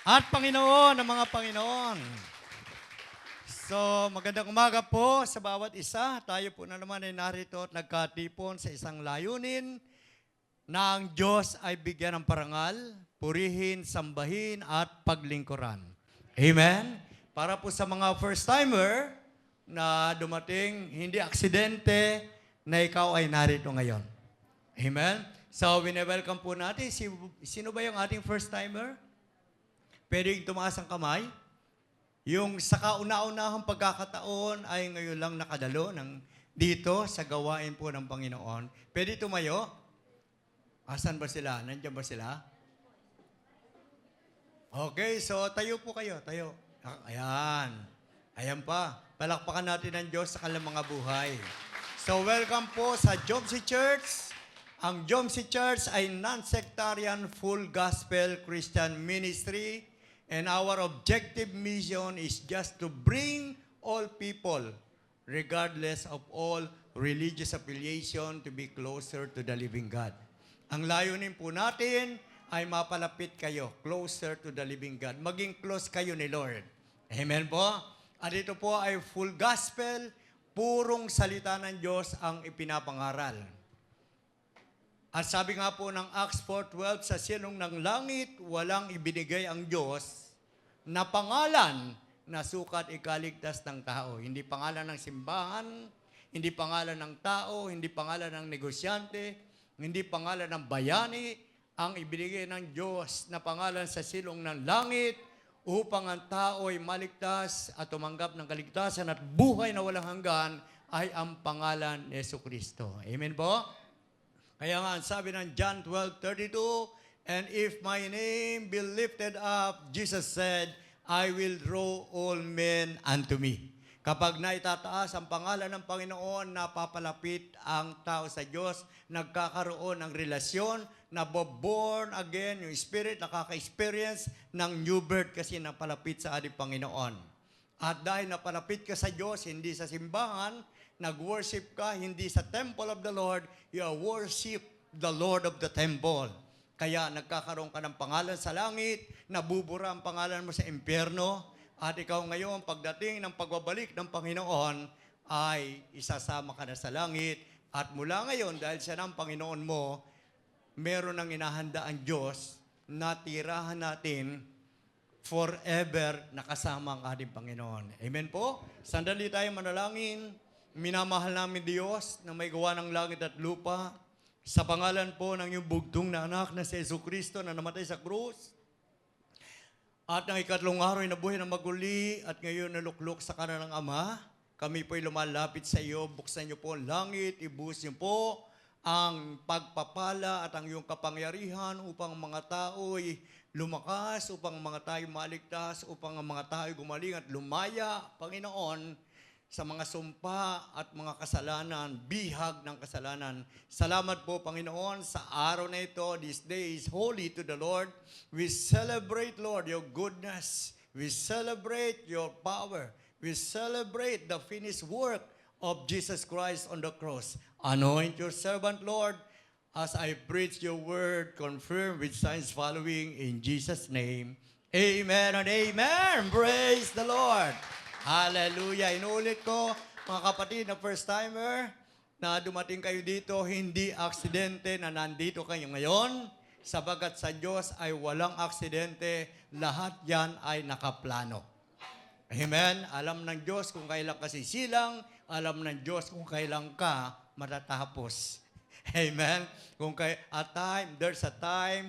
At Panginoon ng mga Panginoon. So, magandang umaga po sa bawat isa. Tayo po na naman ay narito at nagkatipon sa isang layunin na ang Diyos ay bigyan ng parangal, purihin, sambahin at paglingkuran. Amen? Para po sa mga first-timer na dumating, hindi aksidente na ikaw ay narito ngayon. Amen? So, wini-welcome po natin. Sino ba yung ating first-timer? Pwedeng tumaas ang kamay. Yung sa kauna-unahang pagkakataon ay ngayon lang nakadalo dito sa gawain po ng Panginoon. Pwede tumayo? Asan ba sila? Nandiyan ba sila? Okay, so tayo po kayo. Tayo. Ayan. Ayan pa. Palakpakan natin ang Diyos sa kanilang mga buhay. So welcome po sa Jomsi Church. Ang Jomsi Church ay non-sectarian full gospel Christian ministry. And our objective mission is just to bring all people, regardless of all religious affiliation, to be closer to the living God. Ang layunin po natin ay mapalapit kayo, closer to the living God. Maging close kayo ni Lord. Amen po? At ito po ay full gospel, purong salita ng Diyos ang ipinapangaral. At sabi nga po ng Acts 4:12, sa silong ng langit, walang ibinigay ang Diyos na pangalan na sukat ikaligtas ng tao. Hindi pangalan ng simbahan, hindi pangalan ng tao, hindi pangalan ng negosyante, hindi pangalan ng bayani, ang ibinigay ng Diyos na pangalan sa silong ng langit upang ang tao ay maligtas at tumanggap ng kaligtasan at buhay na walang hanggan ay ang pangalan ni Jesucristo. Amen po? Kaya nga, sabi ng John 12:32, and if my name be lifted up, Jesus said, I will draw all men unto me. Kapag naitataas ang pangalan ng Panginoon, napapalapit ang tao sa Diyos, nagkakaroon ng relasyon, naboborn again, yung spirit, nakaka-experience ng new birth kasi napalapit sa ating Panginoon. At dahil napalapit ka sa Diyos, hindi sa simbahan, nag-worship ka, hindi sa temple of the Lord, you worship the Lord of the temple. Kaya nagkakaroon ka ng pangalan sa langit, nabubura ang pangalan mo sa impyerno, at ikaw ngayon, pagdating ng pagbabalik ng Panginoon, ay isasama ka na sa langit. At mula ngayon, dahil siya ng Panginoon mo, meron ng inahanda ang Diyos na tirahan natin forever nakasama ang ating Panginoon. Amen po? Sandali tayo manalangin. Minamahal namin Diyos na may gawa ng langit at lupa. Sa pangalan po ng iyong bugtong na anak na si Jesucristo na namatay sa krus. At ng ikatlong araw ay nabuhay ng maguli at ngayon naluklok sa kanan ng Ama. Kami po'y lumalapit sa iyo. Buksan niyo po ang langit. Ibuhos niyo po ang pagpapala at ang iyong kapangyarihan upang mga tao'y lumakas, upang mga tao'y maligtas, upang ang mga tao'y gumaling at lumaya, Panginoon, sa mga sumpa at mga kasalanan, bihag ng kasalanan. Salamat po, Panginoon, sa araw na ito. This day is holy to the Lord. We celebrate, Lord, your goodness. We celebrate your power. We celebrate the finished work of Jesus Christ on the cross. Anoint your servant, Lord, as I preach your word, confirm with signs following in Jesus' name. Amen and amen. Praise the Lord. Hallelujah. Inuulit ko, mga kapatid na first-timer, na dumating kayo dito, hindi aksidente na nandito kayo ngayon, sabagat sa Diyos ay walang aksidente, lahat yan ay nakaplano. Amen? Alam ng Diyos kung kailan ka sisilang, alam ng Diyos kung kailan ka matatapos. Amen? There's a time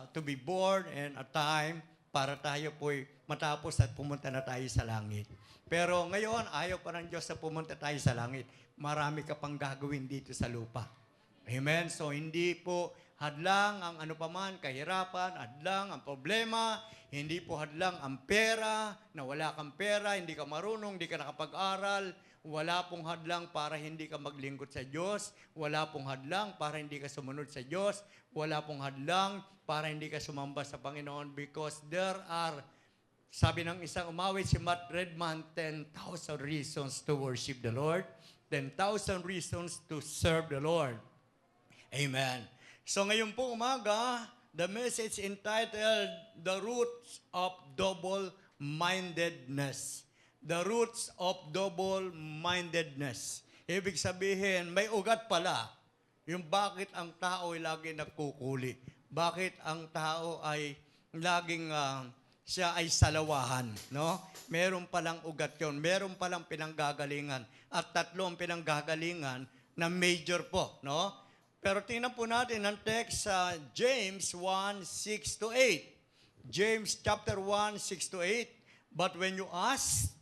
to be born and a time para tayo po'y matapos at pumunta na tayo sa langit. Pero ngayon, ayaw pa ng Diyos na pumunta tayo sa langit. Marami ka pang gagawin dito sa lupa. Amen? So, hindi po hadlang ang ano paman, kahirapan, hadlang ang problema, hindi po hadlang ang pera, na wala kang pera, hindi ka marunong, hindi ka nakapag-aral, wala pong hadlang para hindi ka maglingkod sa Diyos, wala pong hadlang para hindi ka sumunod sa Diyos, wala pong hadlang para hindi ka sumamba sa Panginoon because there are, sabi ng isang umawit si Matt Redman, 10,000 reasons to worship the Lord, 10,000 reasons to serve the Lord. Amen. So ngayon po umaga, the message entitled, The Roots of Double-Mindedness. The roots of double-mindedness. Ibig sabihin, may ugat pala yung bakit ang tao ay lagi nagkukuli. Bakit ang tao ay laging siya ay salawahan. No? Meron palang ugat yon, meron palang pinanggagalingan. At tatlong pinanggagalingan na major po. No? Pero tingnan po natin ang text sa James 1:6-8. James chapter 1:6-8. But when you ask,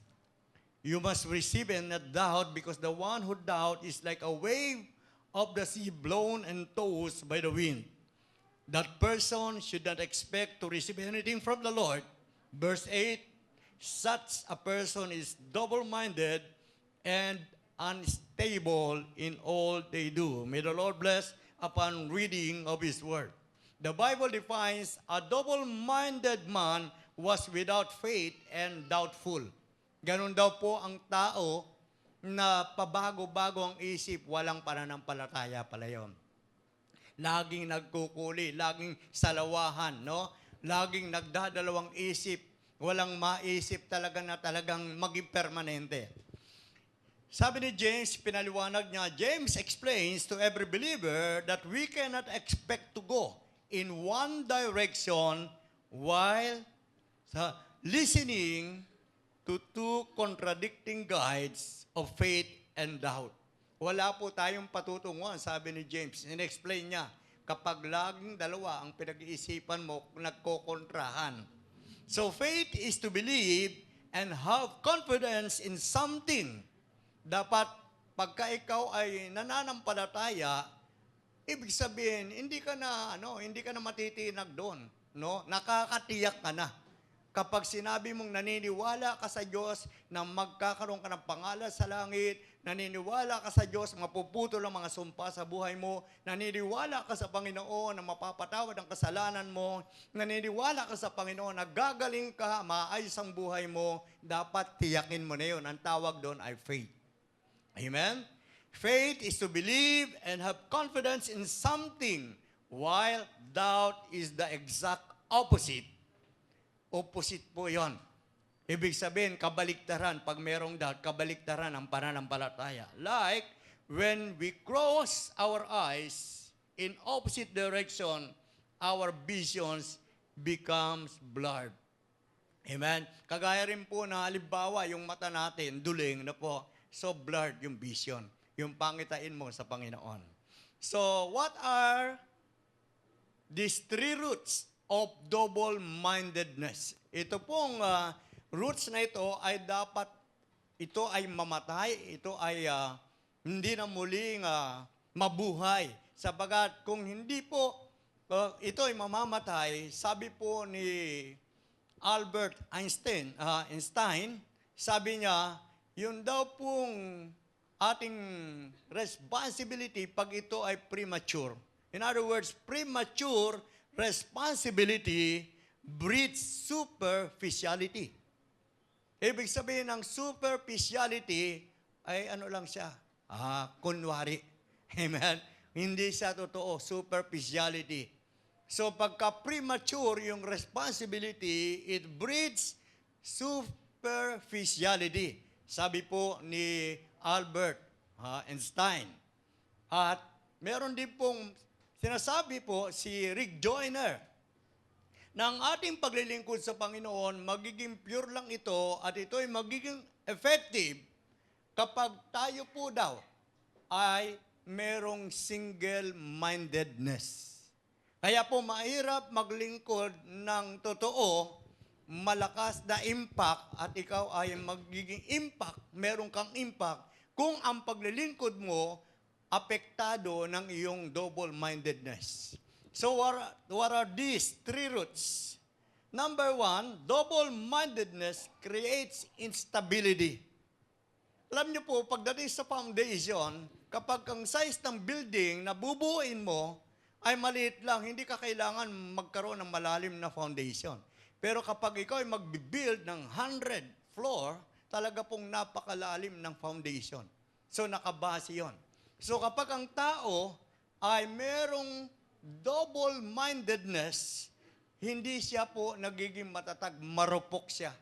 you must receive and not doubt, because the one who doubt is like a wave of the sea blown and tossed by the wind. That person should not expect to receive anything from the Lord. Verse 8, such a person is double-minded and unstable in all they do. May the Lord bless upon reading of His Word. The Bible defines a double-minded man was without faith and doubtful. Ganon daw po ang tao na pabago-bago ang isip, walang pananampalataya pala yun. Laging nagkukuli, laging salawahan, no? Laging nagdadalawang isip, walang maisip talaga na talagang maging permanente. Sabi ni James, pinaliwanag niya, James explains to every believer that we cannot expect to go in one direction while listening to two contradicting guides of faith and doubt. Wala po tayong patutunguhan, sabi ni James. In-explain niya, kapag laging dalawa ang pinag-iisipan mo, nagkokontrahan. So faith is to believe and have confidence in something. Dapat, pagka ikaw ay nananampalataya, ibig sabihin, hindi ka na matitinag doon. No? Nakakatiyak ka na. Kapag sinabi mong naniniwala ka sa Diyos na magkakaroon ka ng pangalan sa langit, naniniwala ka sa Diyos, mapuputol ang mga sumpa sa buhay mo, naniniwala ka sa Panginoon na mapapatawad ang kasalanan mo, naniniwala ka sa Panginoon na gagaling ka, maayos ang buhay mo, dapat tiyakin mo na yun. Ang tawag doon ay faith. Amen? Faith is to believe and have confidence in something, while doubt is the exact opposite. Opposite po yon. Ibig sabihin, kabaliktaran. Pag merong doubt, kabaliktaran ang pananampalataya. Like, when we cross our eyes in opposite direction, our visions becomes blurred. Amen? Kagaya rin po na halimbawa, yung mata natin, duling na po. So, blurred yung vision. Yung pangitain mo sa Panginoon. So, what are these three roots of double-mindedness? Ito pong roots na ito ay dapat, ito ay mamatay, ito ay hindi na muling mabuhay. Sabagat kung hindi po, ito ay mamamatay, sabi po ni Albert Einstein, sabi niya, yun daw pong ating responsibility pag ito ay premature. In other words, premature responsibility breeds superficiality. Ibig sabihin ng superficiality ay ano lang siya? Kunwari. Amen? Hindi siya totoo, superficiality. So pagka premature yung responsibility, it breeds superficiality. Sabi po ni Albert Einstein. At meron din pong sinasabi po si Rick Joyner na ang ating paglilingkod sa Panginoon, magiging pure lang ito at ito ay magiging effective kapag tayo po daw ay merong single-mindedness. Kaya po mahirap maglingkod ng totoo, malakas na impact at ikaw ay magiging impact, meron kang impact kung ang paglilingkod mo apektado ng iyong double-mindedness. So what are these three roots? Number one, double-mindedness creates instability. Alam niyo po, pagdating sa foundation, kapag ang size ng building na bubuuin mo ay maliit lang, hindi ka kailangan magkaroon ng malalim na foundation. Pero kapag ikaw ay mag-build ng 100 floor, talaga pong napakalalim ng foundation. So nakabase yon. So kapag ang tao ay merong double-mindedness, hindi siya po nagiging matatag, marupok siya.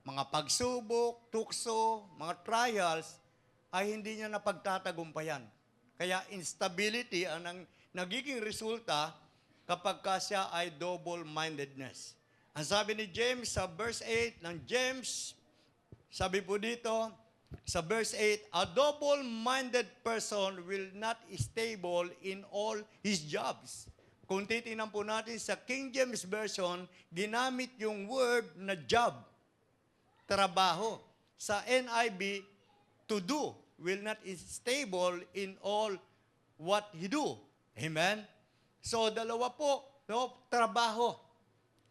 Mga pagsubok, tukso, mga trials, ay hindi niya napagtatagumpayan. Kaya instability ang nagiging resulta kapag ka siya ay double-mindedness. Ang sabi ni James sa verse 8 ng James, sabi po dito, sa verse 8, a double-minded person will not stable in all his jobs. Kung titingnan po natin sa King James Version, ginamit yung word na job, trabaho. Sa NIV, to do, will not stable in all what he do. Amen? So, dalawa po, no, trabaho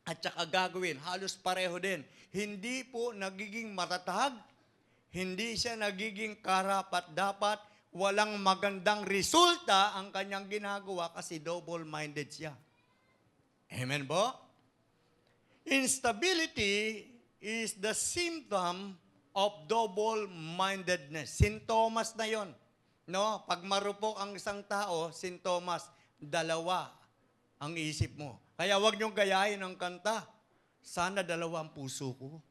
at saka gagawin, halos pareho din. Hindi po nagiging matatag, hindi siya nagiging karapat-dapat, walang magandang resulta ang kanyang ginagawa kasi double-minded siya. Amen po? Instability is the symptom of double-mindedness. Sintomas na yon. No? Pag marupok ang isang tao, sintomas, dalawa ang isip mo. Kaya huwag niyong gayahin ang kanta. Sana dalawa ang puso ko.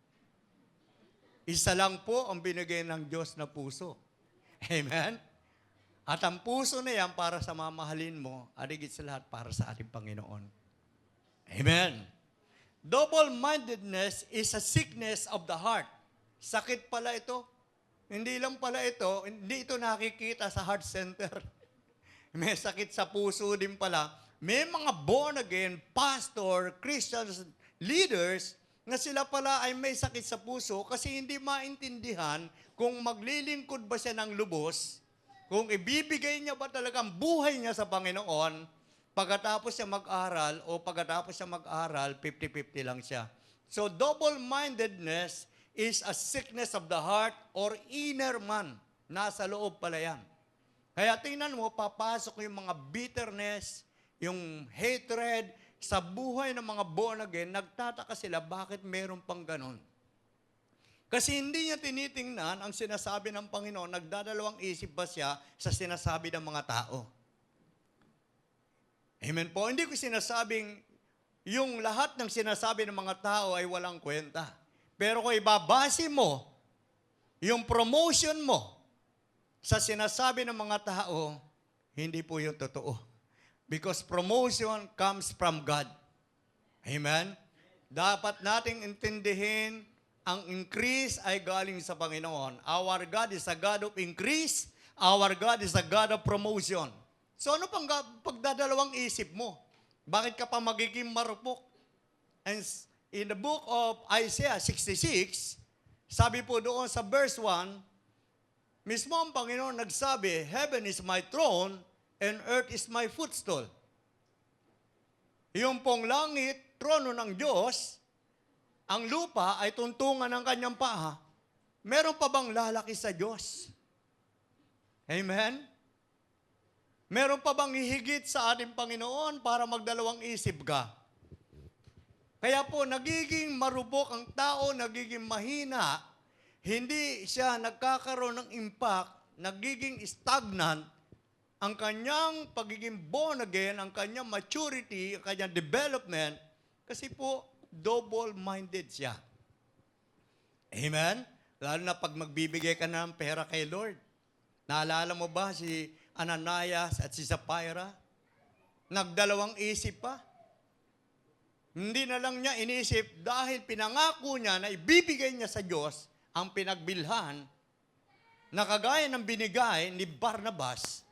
Isa lang po ang binigay ng Diyos na puso. Amen? At ang puso na yan para sa mamahalin mo, at higit sa lahat para sa ating Panginoon. Amen? Double-mindedness is a sickness of the heart. Sakit pala ito. Hindi lang pala ito, hindi ito nakikita sa heart center. May sakit sa puso din pala. May mga born-again, pastor, Christians, leaders, na sila pala ay may sakit sa puso kasi hindi maintindihan kung maglilingkod ba siya ng lubos, kung ibibigay niya ba talaga ang buhay niya sa Panginoon, pagkatapos siya mag-aral o pagkatapos siya mag-aral, 50-50 lang siya. So double-mindedness is a sickness of the heart or inner man. Nasa loob pala yan. Kaya tingnan mo, papasok yung mga bitterness, yung hatred, sa buhay ng mga born again, nagtataka sila bakit meron pang ganon. Kasi hindi niya tinitingnan ang sinasabi ng Panginoon, nagdadalawang isip ba siya sa sinasabi ng mga tao. Amen po. Hindi ko sinasabing yung lahat ng sinasabi ng mga tao ay walang kwenta. Pero kung ibabase mo yung promotion mo sa sinasabi ng mga tao, hindi po yung totoo. Because promotion comes from God. Amen? Dapat nating intindihin ang increase ay galing sa Panginoon. Our God is a God of increase. Our God is a God of promotion. So ano pang pagdadalawang isip mo? Bakit ka pa magiging marupok? And in the book of Isaiah 66, sabi po doon sa verse 1, mismo ang Panginoon nagsabi, heaven is my throne, and earth is my footstool. Yung pong langit, trono ng Diyos, ang lupa ay tuntungan ng kanyang paa. Meron pa bang lalaki sa Diyos? Amen? Meron pa bang hihigit sa ating Panginoon para magdalawang isip ka? Kaya po, nagiging marubok ang tao, nagiging mahina, hindi siya nagkakaroon ng impact, nagiging stagnant, ang kanyang pagiging born again, ang kanyang maturity, ang kanyang development, kasi po, double-minded siya. Amen? Lalo na pag magbibigay ka ng pera kay Lord. Naalala mo ba si Ananias at si Sapphira? Nagdalawang isip pa. Hindi na lang niya inisip dahil pinangako niya na ibibigay niya sa Diyos ang pinagbilhan na kagaya ng binigay ni Barnabas.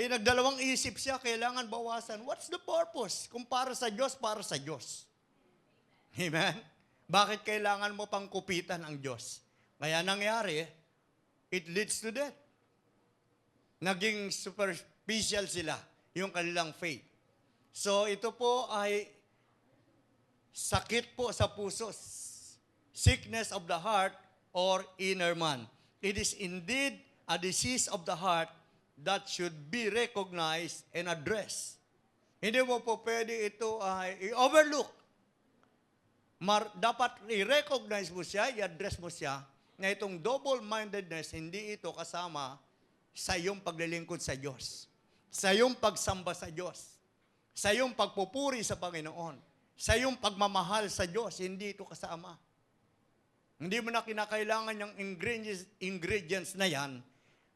Nagdalawang isip siya, kailangan bawasan. What's the purpose? Kung para sa Diyos, para sa Diyos. Amen? Bakit kailangan mo pang kupitan ang Diyos? Kaya nangyari, it leads to death. Naging superficial sila, yung kanilang faith. So ito po ay sakit po sa puso. Sickness of the heart or inner man. It is indeed a disease of the heart that should be recognized and addressed. Hindi mo po pwede ito ay i-overlook. Dapat i-recognize mo siya, i-address mo siya, na itong double-mindedness, hindi ito kasama sa iyong paglilingkod sa Diyos. sa iyong pagsamba sa Diyos, sa iyong pagpupuri sa Panginoon, sa iyong pagmamahal sa Diyos, hindi ito kasama. Hindi mo na kinakailangan yung ingredients na yan.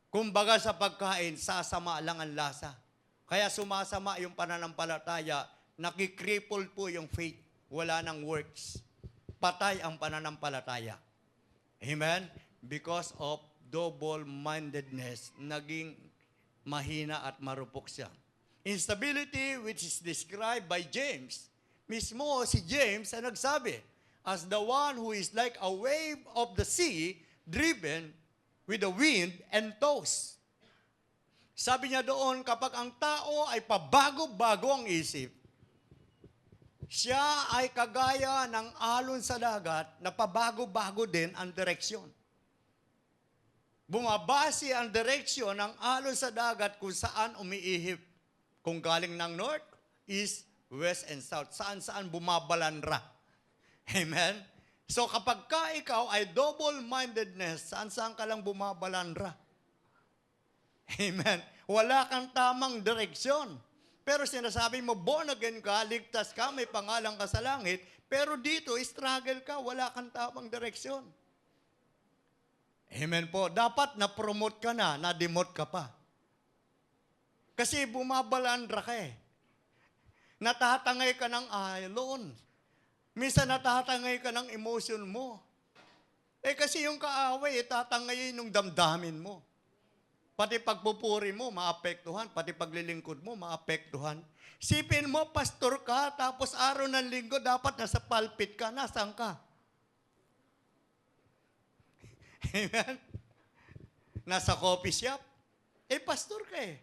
Kumbaga sa pagkain, sasama lang ang lasa. Kaya sumasama yung pananampalataya, nakikripple po yung faith. Wala nang works. Patay ang pananampalataya. Amen? Because of double-mindedness, naging mahina at marupok siya. Instability, which is described by James. Mismo si James ang nagsabi, as the one who is like a wave of the sea, driven with the wind and tossed. Sabi niya doon, kapag ang tao ay pabago-bago ang isip, siya ay kagaya ng alon sa dagat na pabago-bago din ang direksyon. Bumabase ang direksyon ng alon sa dagat kung saan umiihip. Kung galing ng north, east, west, and south. Saan-saan bumabalandra. Amen? So kapag ka ikaw ay double-mindedness, saan-saan ka lang bumabalandra. Amen? Wala kang tamang direksyon. Pero sinasabi mo, born again ka, ligtas ka, may pangalan ka sa langit, pero dito, struggle ka, wala kang tamang direksyon. Amen po. Dapat na-promote ka na-demote ka pa. Kasi bumabalandra ka eh. Natatangay ka ng alon. Minsan natatangay ka ng emotion mo. Kasi yung kaaway, tatangayin ng damdamin mo. Pati pagpupuri mo, maapektuhan. Pati paglilingkod mo, maapektuhan. Sipin mo, pastor ka, tapos araw ng linggo, dapat nasa pulpit ka. Nasaan ka? Amen? Nasa coffee shop. Pastor ka eh.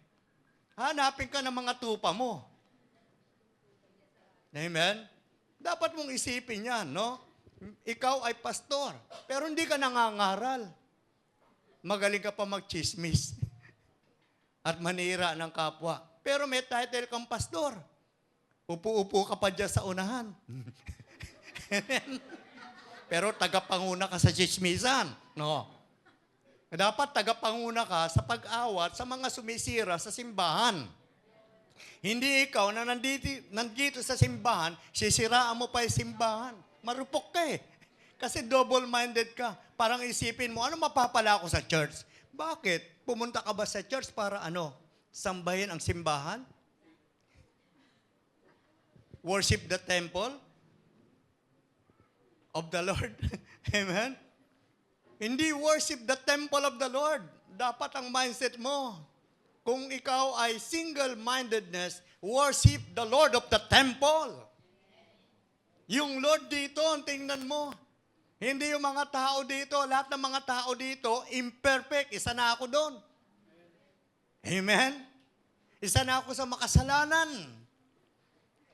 Hanapin ka ng mga tupa mo. Amen? Dapat mong isipin yan, no? Ikaw ay pastor, pero hindi ka nangangaral. Magaling ka pa magchismis at manira ng kapwa. Pero may title kang pastor. Upo-upo ka pa dyan sa unahan. Pero tagapanguna ka sa chismisan. No. Dapat tagapanguna ka sa pag-awat sa mga sumisira sa simbahan. Hindi ikaw na nandito sa simbahan, sisiraan mo pa yung simbahan. Marupok ka eh. Kasi double-minded ka. Parang isipin mo, ano mapapala ako sa church? Bakit? Pumunta ka ba sa church para sambahin ang simbahan? Worship the temple of the Lord. Amen? Hindi worship the temple of the Lord. Dapat ang mindset mo, kung ikaw ay single-mindedness, worship the Lord of the temple. Yung Lord dito, ang tingnan mo. Hindi yung mga tao dito, lahat ng mga tao dito, imperfect. Isa na ako doon. Amen? Isa na ako sa makasalanan.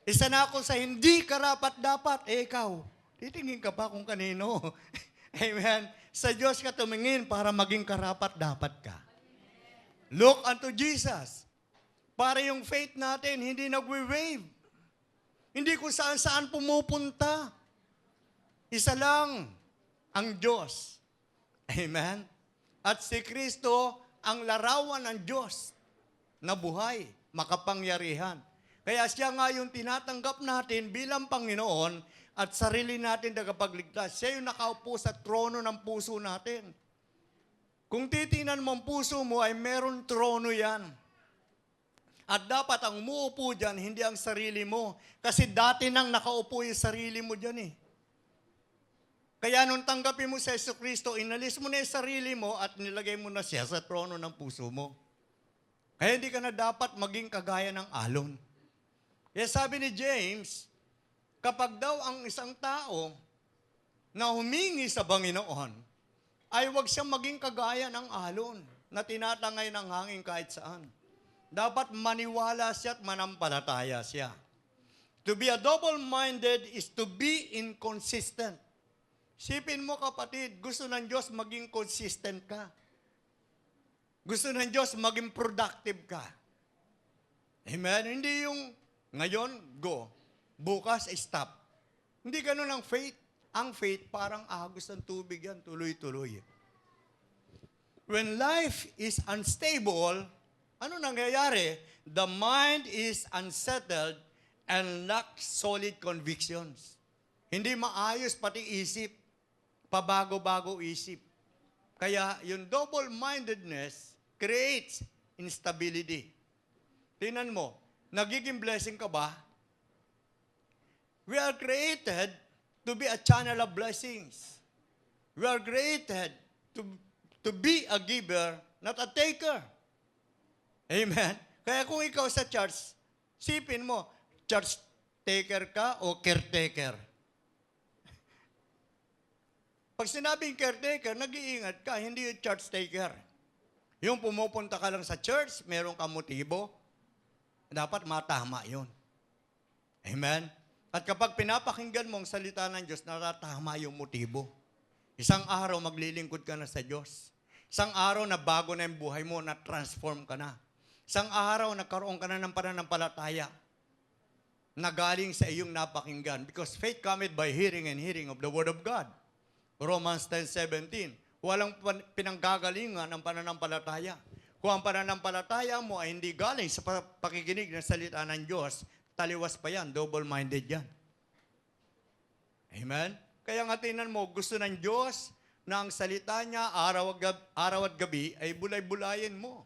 Isa na ako sa hindi karapat-dapat. Ikaw, titingin ka pa kung kanino. Amen? Sa Diyos ka tumingin para maging karapat-dapat ka. Look unto Jesus. Para yung faith natin, hindi nagwe-wave. Hindi kung saan-saan pumupunta. Isa lang ang Diyos. Amen? At si Kristo ang larawan ng Diyos na buhay, makapangyarihan. Kaya siya nga yung tinatanggap natin bilang Panginoon at sarili natin tagapagligtas. Siya yung nakaupo sa trono ng puso natin. Kung titingnan mo ang puso mo ay meron trono yan. At dapat ang umuupo dyan, hindi ang sarili mo. Kasi dati nang nakaupo yung sarili mo dyan eh. Kaya nung tanggapin mo si Jesucristo, inalis mo na yung sarili mo at nilagay mo na siya sa trono ng puso mo. Kaya hindi ka na dapat maging kagaya ng alon. Kaya sabi ni James, kapag daw ang isang tao na humingi sa Panginoon, ay huwag siyang maging kagaya ng alon na tinatangay ng hangin kahit saan. Dapat maniwala siya at manampalataya siya. To be a double-minded is to be inconsistent. Sipin mo kapatid, gusto ng Diyos maging consistent ka. Gusto ng Diyos maging productive ka. Amen? Hindi yung ngayon, go. Bukas, stop. Hindi ganun ang faith. Ang faith, parang agos ng tubig yan, tuloy-tuloy. When life is unstable, Ano nangyayari? The mind is unsettled and lacks solid convictions. Hindi maayos pati isip, pabago-bago isip. Kaya yung double-mindedness creates instability. Tingnan mo, nagiging blessing ka ba? We are created to be a channel of blessings. We are created to be a giver, not a taker. Amen? Kaya kung ikaw sa church, sipin mo, church taker ka o caretaker? Pag sinabing caretaker, nag-iingat ka, hindi yung church taker. Yung pumupunta ka lang sa church, meron kang motibo, dapat matama yun. Amen? At kapag pinapakinggan mo ang salita ng Diyos, natatama yung motibo. Isang araw, maglilingkod ka na sa Diyos. Isang araw na bago na yung buhay mo, na-transform ka na. Isang araw, nagkaroon ka na ng pananampalataya na galing sa iyong napakinggan. Because faith cometh by hearing and hearing of the Word of God. Romans 10:17. Walang pinanggagalingan ng pananampalataya. Kung ang pananampalataya mo ay hindi galing sa pakikinig ng salita ng Diyos, taliwas pa yan, double-minded yan. Amen? Kaya nga tingnan mo, gusto ng Diyos na ang salita niya araw at gabi ay bulay-bulayin mo.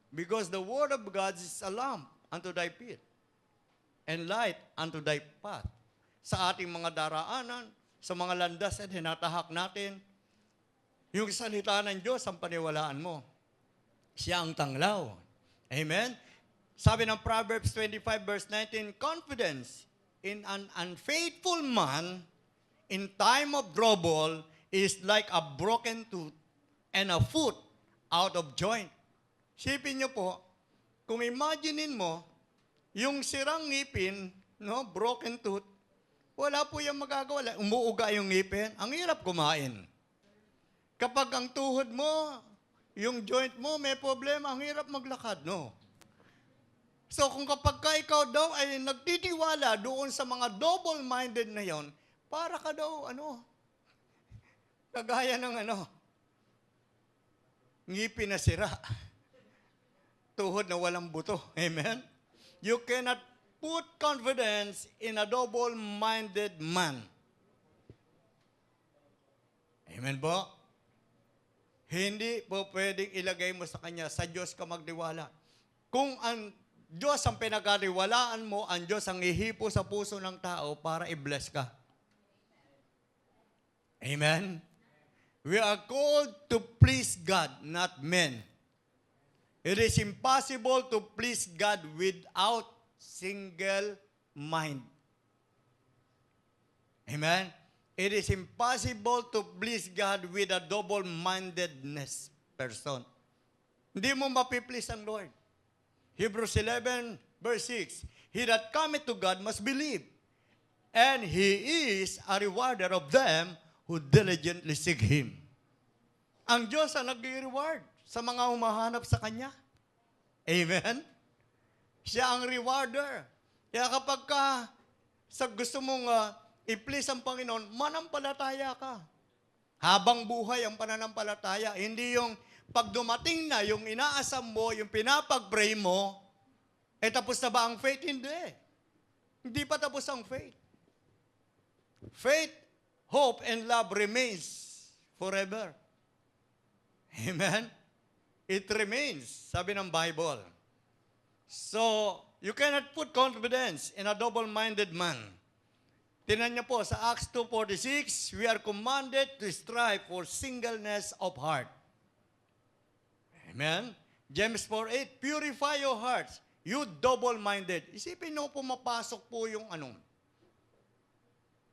Because the Word of God is a lamp unto thy feet and light unto thy path. Sa ating mga daraanan, sa mga landas na hinatahak natin, yung salita ng Diyos ang paniwalaan mo. Siya ang tanglaw. Amen? Sabi ng Proverbs 25 verse 19, confidence in an unfaithful man in time of trouble is like a broken tooth and a foot out of joint. Sipin niyo po, kung imaginein mo, yung sirang ngipin, no, broken tooth, wala po yung magagawa. Umuuga yung ngipin, ang hirap kumain. Kapag ang tuhod mo, yung joint mo, may problema, ang hirap maglakad, no? So kung kapag ka ikaw daw ay nagtitiwala doon sa mga double-minded na yon, para ka daw, kagaya ng ngipin na sira. Tuhod na walang buto. Amen? You cannot put confidence in a double-minded man. Amen po? Hindi po pwedeng ilagay mo sa kanya, sa Diyos ka magtiwala. Kung ang Diyos ang pinagkatiwalaan mo, ang Diyos ang ihipo sa puso ng tao para i-bless ka. Amen? We are called to please God, not men. It is impossible to please God without single mind. Amen? It is impossible to please God with a double-mindedness person. Hindi mo mapiplease ang Lord. Hebrews 11, verse 6, he that cometh to God must believe, and He is a rewarder of them who diligently seek Him. Ang Diyos ang nag-reward sa mga humahanap sa Kanya. Amen? Siya ang rewarder. Kaya kapag gusto mong i-please ang Panginoon, manampalataya ka. Habang buhay ang pananampalataya, hindi yung pag dumating na, yung inaasam mo, yung pinapag-pray mo, tapos na ba ang faith? Hindi. Hindi pa tapos ang faith. Faith, hope, and love remains forever. Amen? It remains, sabi ng Bible. So, you cannot put confidence in a double-minded man. Tingnan niyo po, sa Acts 2:46, we are commanded to strive for singleness of heart. Amen? James 4:8, purify your hearts, you double-minded. Isipin nyo, pumapasok po yung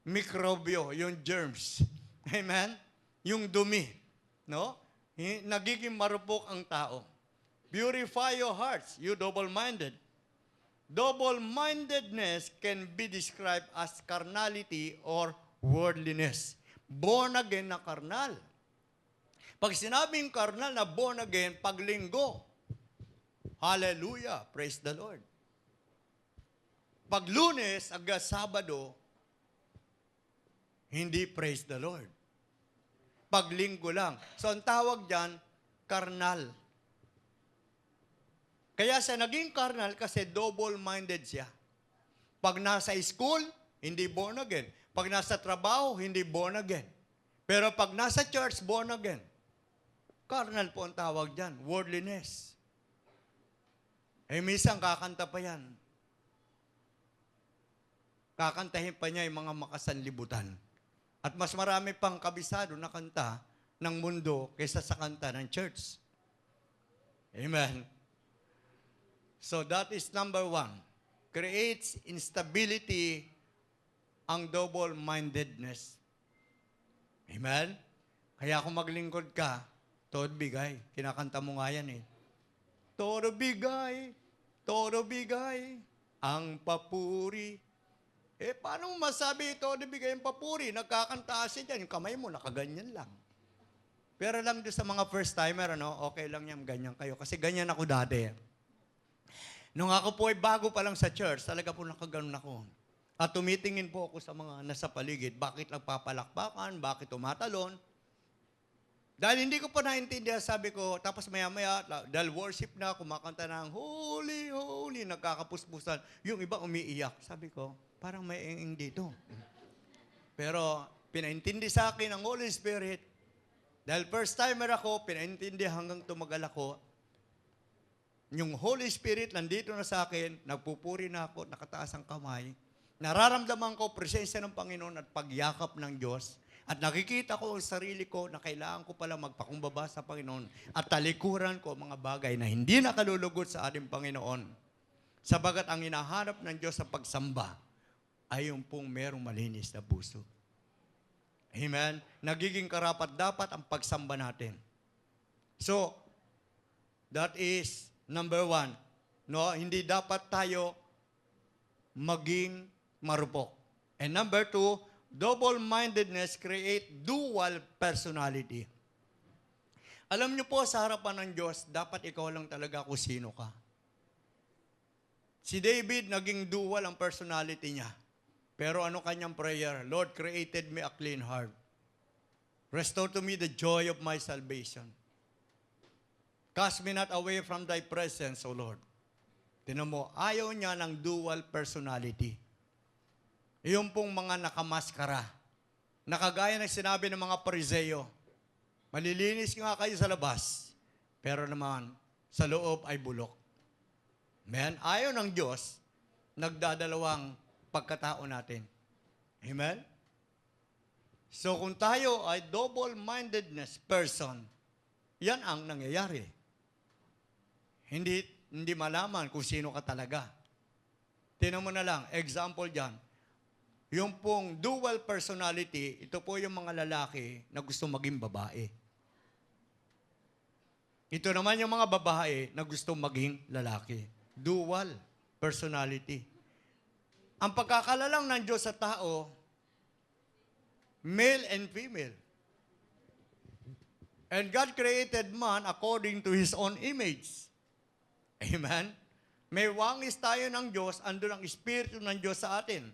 mikrobyo, yung germs. Amen? Yung dumi. No? Nagiging marupok ang tao. Purify your hearts, you double-minded. Double-mindedness can be described as carnality or worldliness. Born again na karnal. Pag sinabing karnal na born again, pag linggo, hallelujah, praise the Lord. Pag Lunes, hanggang Sabado, hindi praise the Lord. Pag linggo lang. So ang tawag dyan, karnal. Kaya siya naging carnal kasi double-minded siya. Pag nasa school, hindi born again. Pag nasa trabaho, hindi born again. Pero pag nasa church, born again. Carnal po ang tawag dyan, worldliness. Eh, minsan kakanta pa yan. Kakantahin pa niya yung mga makasanlibutan. At mas marami pang kabisado na kanta ng mundo kaysa sa kanta ng church. Amen. So that is number 1. Creates instability ang double-mindedness. Amen? Kaya kung maglingkod ka, todo bigay. Kinakanta mo nga yan eh. Todo bigay, ang papuri. Eh, paano mo masabi todo bigay ang papuri? Nagkakanta kasi dyan, yung kamay mo, nakaganyan lang. Pero lang doon sa mga first-timer, okay lang yan, ganyan kayo. Kasi ganyan ako dati. Nung ako po ay bago pa lang sa church, talaga po nakaganon ako. At tumitingin po ako sa mga nasa paligid, bakit nagpapalakpakan, bakit tumatalon. Dahil hindi ko pa naintindihan, sabi ko, tapos maya-maya, dahil worship na, kumakanta ng Holy, Holy, nagkakapuspusan. Yung iba umiiyak. Sabi ko, parang may ing dito. Pero pinaintindi sa akin ang Holy Spirit. Dahil first timer ako, pinaintindi hanggang tumagal ako. Yung Holy Spirit nandito na sa akin, nagpupuri na ako, nakataas ang kamay. Nararamdaman ko presensya ng Panginoon at pagyakap ng Diyos. At nakikita ko ang sarili ko na kailangan ko pala magpakumbaba sa Panginoon at talikuran ko mga bagay na hindi nakalulugod sa ating Panginoon. Sabagat ang hinahanap ng Diyos sa pagsamba ay yung pong merong malinis na puso. Amen? Nagiging karapat-dapat ang pagsamba natin. So, that is number 1. No, hindi dapat tayo maging marupok. And number 2, double-mindedness create dual personality. Alam niyo po, sa harapan ng Diyos, dapat ikaw lang talaga kung sino ka. Si David, naging dual ang personality niya. Pero ano kanyang prayer? Lord, created me a clean heart. Restore to me the joy of my salvation. Cast me not away from thy presence, O Lord. Tinan mo, ayaw niya ng dual personality. Yung pong mga nakamaskara. Nakagaya ng sinabi ng mga Pariseo, malilinis nga kayo sa labas, pero naman sa loob ay bulok. Amen? Ayaw ng Diyos, nagdadalawang pagkatao natin. Amen? So kung tayo ay double-mindedness person, yan ang nangyayari. Hindi malaman kung sino ka talaga. Tinan mo na lang, example dyan. Yung pong dual personality, ito po yung mga lalaki na gusto maging babae. Ito naman yung mga babae na gusto maging lalaki. Dual personality. Ang pagkakalalang ng Diyos sa tao, male and female. And God created man according to His own image. Amen? May wangis tayo ng Diyos, andun ang Espiritu ng Diyos sa atin.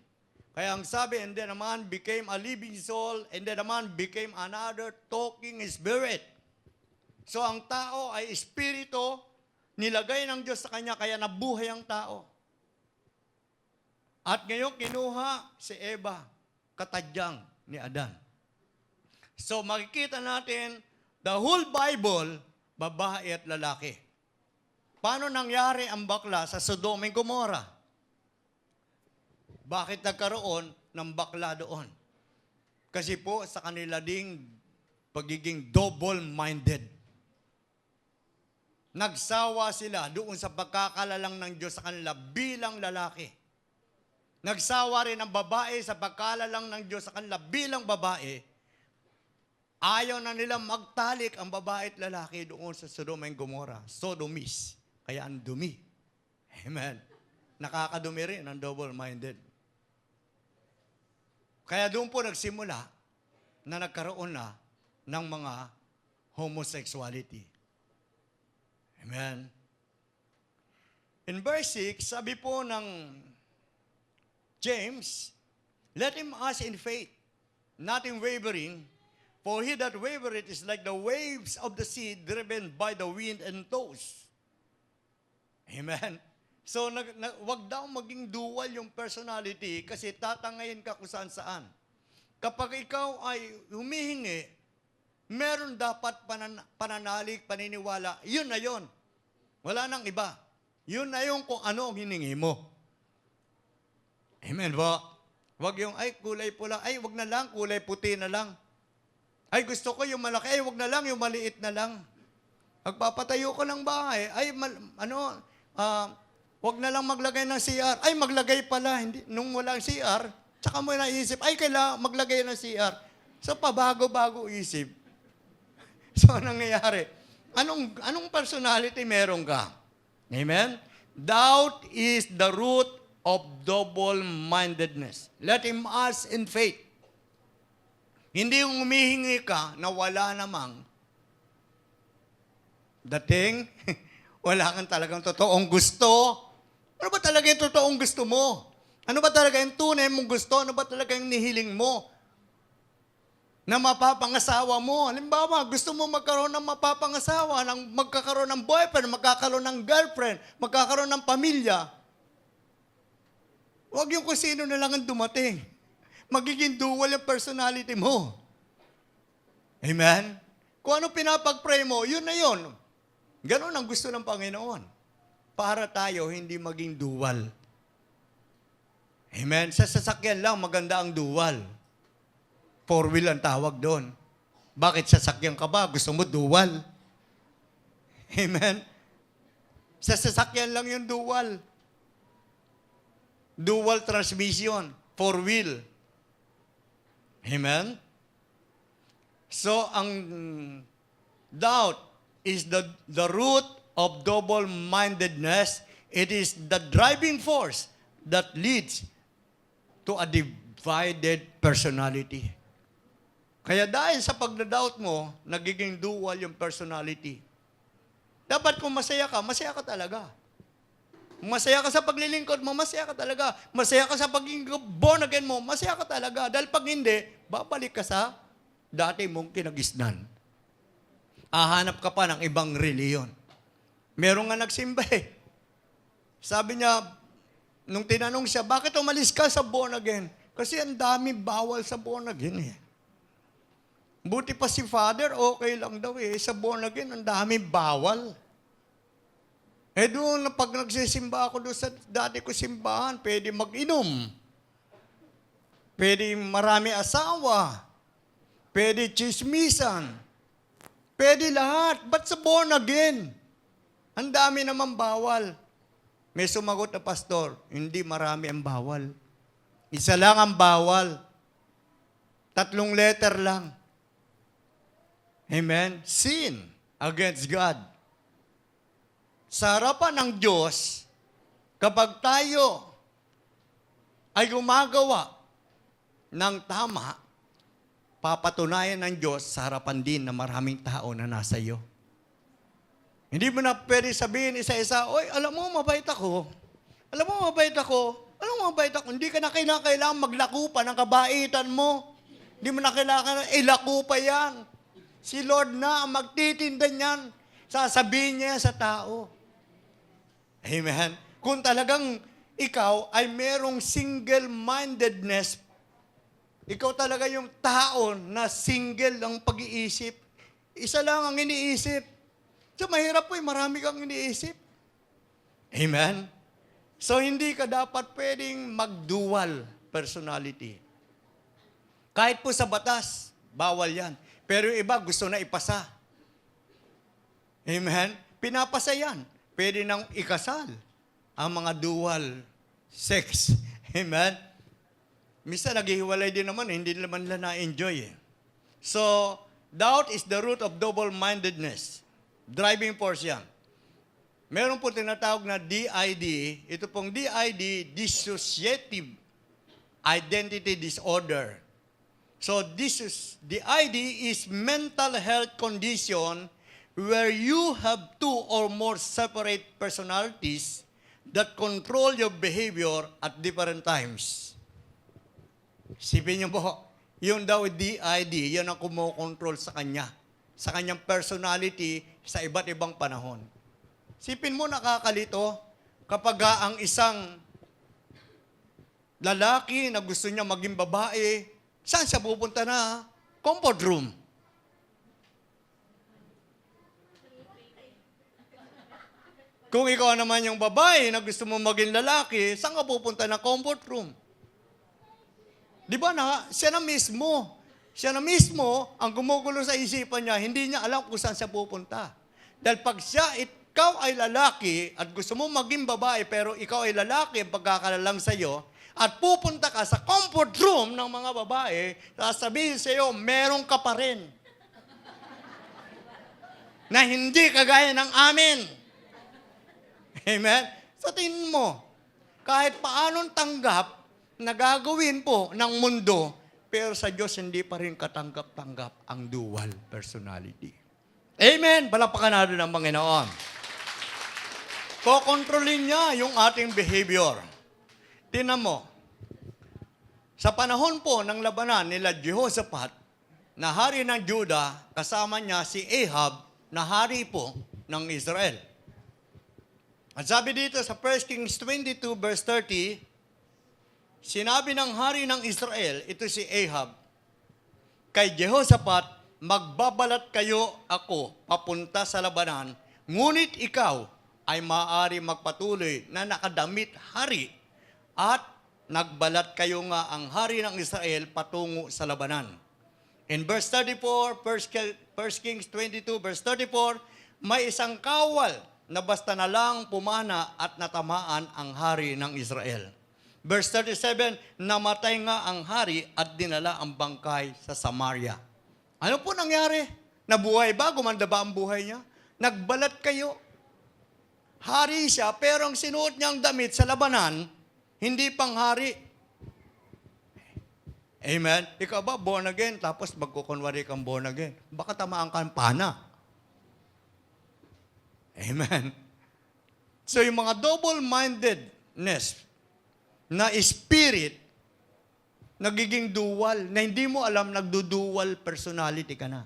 Kaya ang sabi, and then a man became a living soul, and then a man became another talking spirit. So ang tao ay espiritu, nilagay ng Diyos sa kanya, kaya nabuhay ang tao. At ngayon kinuha si Eva, katadyang ni Adan. So makikita natin, the whole Bible, babae at lalaki. Paano nangyari ang bakla sa Sodom and Gomorrah? Bakit nagkaroon ng bakla doon? Kasi po sa kanila ding pagiging double-minded. Nagsawa sila doon sa pagkakalalang ng Diyos sa kanila bilang lalaki. Nagsawa rin ang babae sa pagkalalang ng Diyos sa kanila bilang babae. Ayaw na nila magtalik ang babae at lalaki doon sa Sodom and Gomorrah. Sodomis. Kaya ang dumi. Amen. Nakakadumi rin ang double-minded. Kaya doon po nagsimula na nagkaroon na ng mga homosexuality. Amen. In verse 6, sabi po ng James, let him ask in faith, not in wavering, for he that wavereth is like the waves of the sea driven by the wind and tossed. Amen? So, wag daw maging dual yung personality kasi tatangayin ka kung saan-saan. Kapag ikaw ay humihingi, meron dapat pananalig, paniniwala. Yun na yun. Wala nang iba. Yun na yung kung ano ang hiningi mo. Amen po? Wag yung, ay, kulay pula. Ay, wag na lang, kulay puti na lang. Ay, gusto ko yung malaki. Ay, wag na lang, yung maliit na lang. Magpapatayo ko ng bahay. Ay, wag na lang maglagay ng CR. Ay, maglagay pala. Hindi, nung walang CR, tsaka mo naisip, ay, kailangan maglagay ng CR. So, pabago-bago isip. So, anong nangyayari? Anong personality meron ka? Amen? Doubt is the root of double-mindedness. Let him ask in faith. Hindi yung humihingi ka na wala namang dating, wala kang talagang totoong gusto. Ano ba talaga yung totoong gusto mo? Ano ba talaga yung tunay mong gusto? Ano ba talaga yung nihiling mo? Na mapapangasawa mo. Halimbawa, gusto mo magkaroon ng mapapangasawa, magkakaroon ng boyfriend, magkakaroon ng girlfriend, magkakaroon ng pamilya. Huwag yung kung sino na lang ang dumating. Magiging dual yung personality mo. Amen? Kung ano pinapag-pray mo, yun na yun. Ganon ang gusto ng Panginoon. Para tayo hindi maging dual. Amen? Sa sasakyan lang, maganda ang dual. Four-wheel ang tawag doon. Bakit sasakyan ka ba? Gusto mo dual. Amen? Sa sasakyan lang yung dual. Dual transmission. Four-wheel. Amen? So, ang doubt is the root of double-mindedness. It is the driving force that leads to a divided personality. Kaya dahil sa pagdadoubt mo, nagiging dual yung personality. Dapat kung masaya ka talaga. Masaya ka sa paglilingkod mo, masaya ka talaga. Masaya ka sa pagiging born again mo, masaya ka talaga. Dahil pag hindi, babalik ka sa dati mong kinagisnan. Hahanap ka pa ng ibang reliyon. Meron nga nagsimba eh. Sabi niya, nung tinanong siya, bakit umalis ka sa born again? Kasi ang dami bawal sa born again eh. Buti pa si Father, okay lang daw eh. Sa born again, ang dami bawal. Eh doon, pag nagsisimba ako doon sa dati ko simbahan, pwede mag-inom. Pwede marami asawa. Pwede chismisan. Pwede lahat. Ba't sa born again? Ang dami naman bawal. May sumagot na pastor, hindi marami ang bawal. Isa lang ang bawal. 3 letter lang. Amen? Sin against God. Sa harapan ng Diyos, kapag tayo ay gumagawa ng tama, papatunayan ng Diyos sa harapan din na maraming tao na nasa iyo. Hindi mo na pwede sabihin isa-isa, oy, alam mo, mabait ako. Alam mo, mabait ako. Alam mo, mabait ako. Hindi ka na kailangan maglako pa ng kabaitan mo. Hindi mo na kailangan, ilako pa yan. Si Lord na ang magtitinda niyan. Sasabihin niya sa tao. Amen. Kung talagang ikaw ay merong single-mindedness, ikaw talaga yung tao na single ang pag-iisip. Isa lang ang iniisip. So mahirap po, marami kang iniisip. Amen? So hindi ka dapat pwedeng mag-dual personality. Kahit po sa batas, bawal yan. Pero yung iba gusto na ipasa. Amen? Pinapasa yan. Pwede nang ikasal ang mga dual sex. Amen? Minsan naghihiwalay din naman, hindi naman nila na-enjoy eh. So, doubt is the root of double-mindedness. Driving force yan. Meron po tinatawag na DID. Ito pong DID, Dissociative Identity Disorder. So, DID is mental health condition where you have 2 or more separate personalities that control your behavior at different times. Sipin niyo po, yung daw DID, yan ang kumokontrol sa kanya, sa kanyang personality sa iba't ibang panahon. Sipin mo nakakalito kapag ang isang lalaki na gusto niya maging babae, saan siya pupunta na? Comfort room. Kung ikaw naman yung babae na gusto mo maging lalaki, saan ka pupunta na comfort room? Di ba na, siya na mismo ang gumugulo sa isipan niya, hindi niya alam kung saan siya pupunta. Dahil pag ikaw ay lalaki at gusto mo maging babae, pero ikaw ay lalaki ang pagkakalalang sa iyo, at pupunta ka sa comfort room ng mga babae, sasabihin sa iyo, meron ka pa rin. Na hindi kagaya ng amin. Amen? Sa tingin mo, kahit paanong tanggap na gagawin po ng mundo, pero sa Diyos hindi pa rin katanggap-tanggap ang dual personality. Amen? Palakpakan natin ang Panginoon. Kokontrolin niya yung ating behavior. Tingnan mo, sa panahon po ng labanan nila Jehoshaphat, na hari ng Juda, kasama niya si Ahab, na hari po ng Israel. At sabi dito sa 1 Kings 22 verse 30, sinabi ng hari ng Israel, ito si Ahab, kay Jehoshaphat, magbabalat kayo ako papunta sa labanan, ngunit ikaw ay maaari magpatuloy na nakadamit hari at nagbalat kayo nga ang hari ng Israel patungo sa labanan. In verse 34, 1 Kings 22 verse 34, may isang kawal na basta na lang pumana at natamaan ang hari ng Israel. Verse 37, namatay nga ang hari at dinala ang bangkay sa Samaria. Ano po nangyari? Nabuhay ba? Gumanda ba ang buhay niya? Nagbalat kayo. Hari siya, pero ang sinuot niyang damit sa labanan, hindi pang hari. Amen? Ikaw ba born again, tapos magkukunwari kang born again? Baka tamaan ka ng pana. Amen. So yung mga double-mindedness na spirit, nagiging dual, na hindi mo alam, nagdudual personality ka na.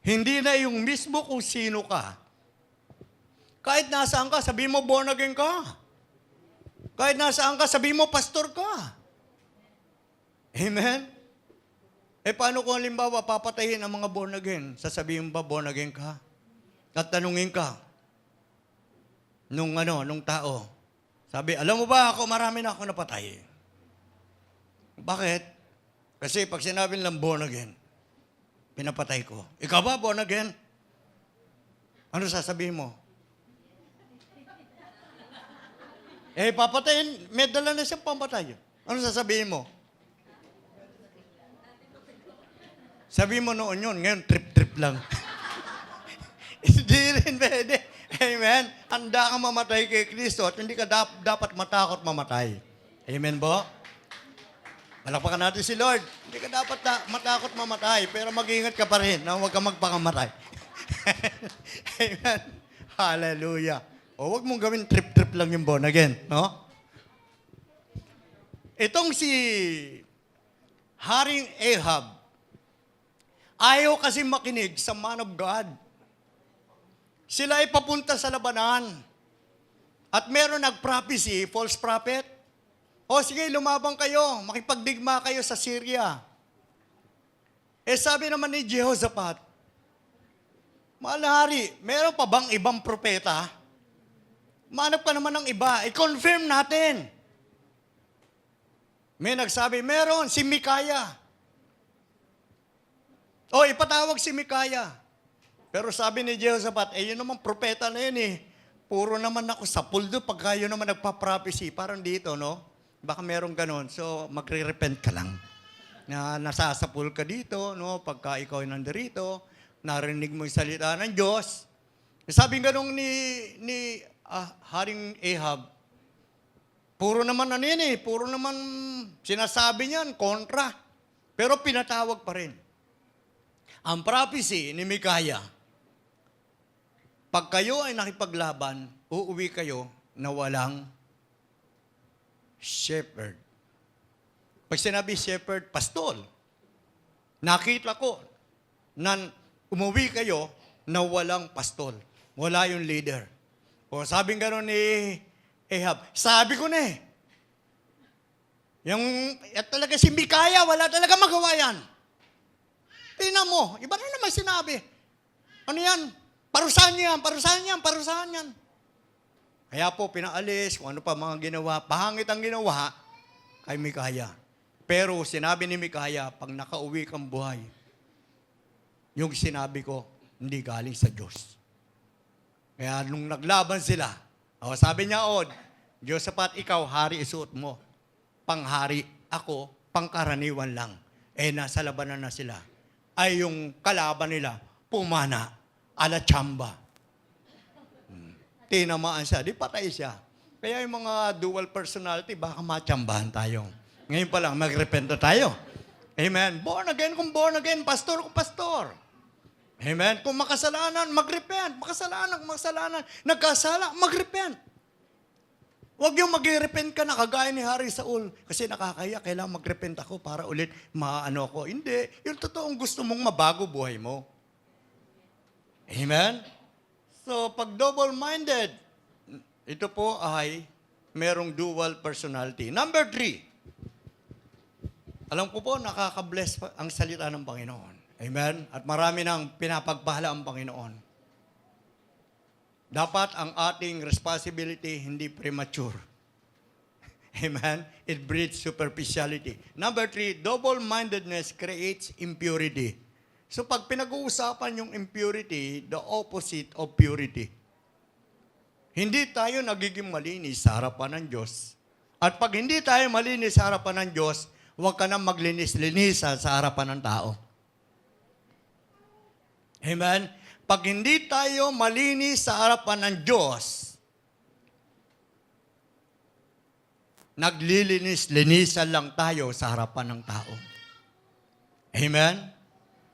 Hindi na yung mismo kung sino ka. Kahit nasaan ka, sabihin mo born again ka. Kahit nasaan ka, sabihin mo pastor ka. Amen? Paano kung halimbawa papatayin ang mga born again? Sasabihin ba born again ka? At tanungin ka, nung tao, sabi, alam mo ba ako, marami na ako napatay. Bakit? Kasi pag sinabi nilang born again, pinapatay ko. Ikaw ba born again? Ano sasabihin mo? Papatayin, may dala na siyang pamatay. Ano sasabihin mo? Sabihin mo noon yun, ngayon trip-trip lang. Hindi rin pwede. Amen? Handa kang mamatay kay Kristo at hindi ka dapat matakot mamatay. Amen po? Palakpakan natin si Lord. Hindi ka dapat matakot mamatay, pero mag-ingat ka pa rin na huwag ka magpakamatay. Amen? Hallelujah. O huwag mong gawin trip-trip lang yung born again. No? Itong si Haring Ahab, ayaw kasi makinig sa man of God. Sila ay papunta sa labanan. At meron nag-prophecy, false prophet. O sige, lumabang kayo, makipagdigma kayo sa Syria. Sabi naman ni Jehoshaphat, mahal na hari, meron pa bang ibang propeta? Manap ka naman ng iba, i-confirm natin. May nagsabi, meron, si Mikaya. O, ipatawag si Mikaya. Pero sabi ni Jehoshaphat, yun naman propeta na yun eh. Puro naman ako sa puldo pagka yun naman nagpa-prophecy. Parang dito, no? Baka merong ganon. So, magre-repent ka lang. Na nasasapul ka dito, no? Pagka ikaw ay nandirito, narinig mo yung salita ng Diyos. Sabi ganun ni Haring Ahab, puro naman ano yan eh. Puro naman sinasabi niyan, kontra. Pero pinatawag pa rin. Ang prophecy ni Mikaya, pag kayo ay nakipaglaban, uuwi kayo na walang shepherd. Pag sinabi shepherd, pastol. Nakita ko na umuwi kayo na walang pastol. Wala yung leader. O sabing gano'n ni Ahab, sabi ko na eh. Talaga si Mikaya, wala talaga magawa yan. Tingnan mo, iba na naman sinabi. Ano yan? Parusahan yan, parusahan yan, parusahan yan. Kaya po, pinaalis, kung ano pa mga ginawa, pahangit ang ginawa kay Mikaya. Pero sinabi ni Mikaya, pag nakauwi kang buhay, yung sinabi ko, hindi galing sa Diyos. Kaya nung naglaban sila, sabi niya, Josaphat, ikaw, hari isuot mo. Panghari, ako, pangkaraniwan lang. Nasa labanan na sila. Ay yung kalaban nila, pumana, ala tsamba. Tinamaan siya, di patay siya. Kaya yung mga dual personality, baka matsambahan tayo. Ngayon pa lang, magrepent na tayo. Amen. Born again kung born again, pastor kung pastor. Amen. Kung makasalanan, magrepent. Makasalanan. Nagkasala, magrepent. Huwag yung mag-repent ka na kagaya ni Hari Saul. Kasi nakakaya, kailangan mag-repent ako para ulit maano ako. Hindi. Yung totoong gusto mong mabago buhay mo. Amen? So, pag double-minded, ito po ay merong dual personality. Number 3. Alam ko po, nakaka-bless ang salita ng Panginoon. Amen? At marami nang pinapagpahala ang Panginoon. Dapat ang ating responsibility hindi premature. Amen? It breeds superficiality. Number 3, double-mindedness creates impurity. So pag pinag-uusapan yung impurity, the opposite of purity. Hindi tayo nagiging malinis sa harapan ng Diyos. At pag hindi tayo malinis sa harapan ng Diyos, huwag ka nang maglinis-linisan sa harapan ng tao. Amen? Pag hindi tayo malinis sa harapan ng Diyos, naglilinis-linisan lang tayo sa harapan ng tao. Amen?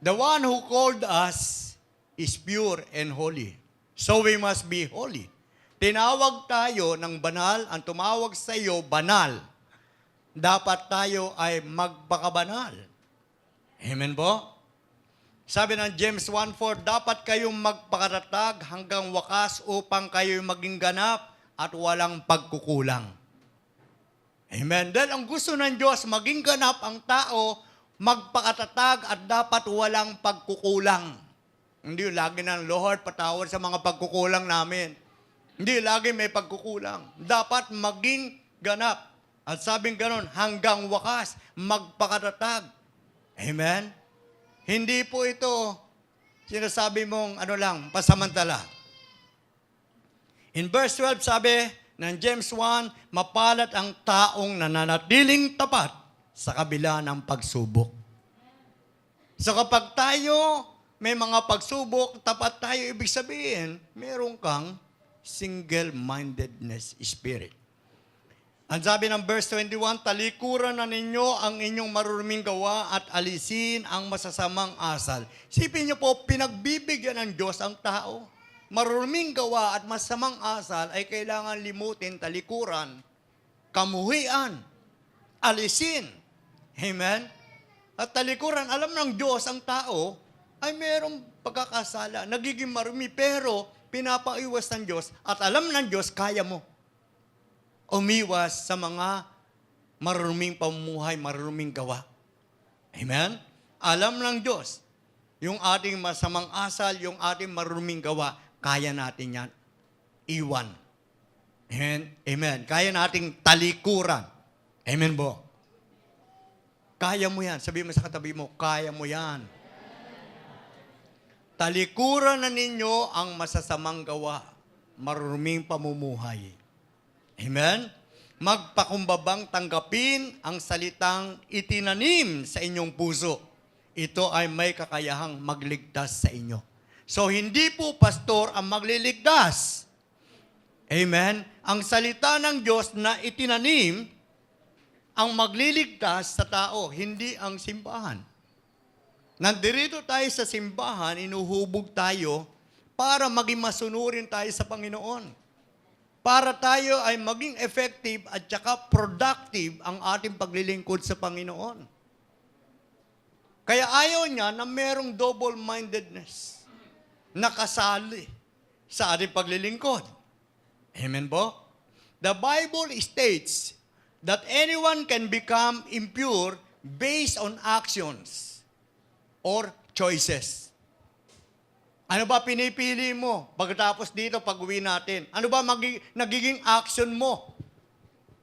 The one who called us is pure and holy. So we must be holy. Tinawag tayo ng banal, ang tumawag sa iyo, banal. Dapat tayo ay magpakabanal. Amen po? Sabi ng James 1:4, dapat kayong magpakatatag hanggang wakas upang kayo maging ganap at walang pagkukulang. Amen. Dahil ang gusto ng Diyos, maging ganap ang tao, magpakatatag at dapat walang pagkukulang. Hindi lagi ng Lord, patawad sa mga pagkukulang namin. Hindi lagi may pagkukulang. Dapat maging ganap. At sabing ganon, hanggang wakas, magpakatatag. Amen. Hindi po ito sinasabi mong pasamantala. In verse 12 sabi ng James 1, mapalat ang taong nananatiling tapat sa kabila ng pagsubok. So kapag tayo may mga pagsubok, tapat tayo, ibig sabihin, meron kang single-mindedness spirit. Ang sabi ng verse 21, talikuran na ninyo ang inyong maruruming gawa at alisin ang masasamang asal. Sipin niyo po, pinagbibigyan ng Diyos ang tao. Maruruming gawa at masamang asal ay kailangan limutin, talikuran, kamuhian, alisin. Amen? At talikuran, alam ng Diyos ang tao ay mayroong pagkakasala, nagiging marumi, pero pinapaiwas ng Diyos at alam ng Diyos, kaya mo. Umiwas sa mga maruruming pamumuhay, maruruming gawa. Amen? Alam ng Diyos, yung ating masamang asal, yung ating maruruming gawa, kaya natin yan. Iwan. Amen? Amen. Kaya nating talikuran. Amen po? Kaya mo yan. Sabi mo sa katabi mo, kaya mo yan. Talikuran na ninyo ang masasamang gawa, maruruming pamumuhay. Amen? Magpakumbabang tanggapin ang salitang itinanim sa inyong puso. Ito ay may kakayahang magligtas sa inyo. So, hindi po pastor ang magliligtas. Amen? Ang salita ng Diyos na itinanim ang magliligtas sa tao, hindi ang simbahan. Nandirito tayo sa simbahan, inuhubog tayo para maging masunurin tayo sa Panginoon. Para tayo ay maging effective at saka productive ang ating paglilingkod sa Panginoon. Kaya ayaw niya na merong double-mindedness, nakasali sa ating paglilingkod. Amen po? The Bible states that anyone can become impure based on actions or choices. Ano ba pinipili mo pagkatapos dito, pag-uwi natin? Ano ba nagiging action mo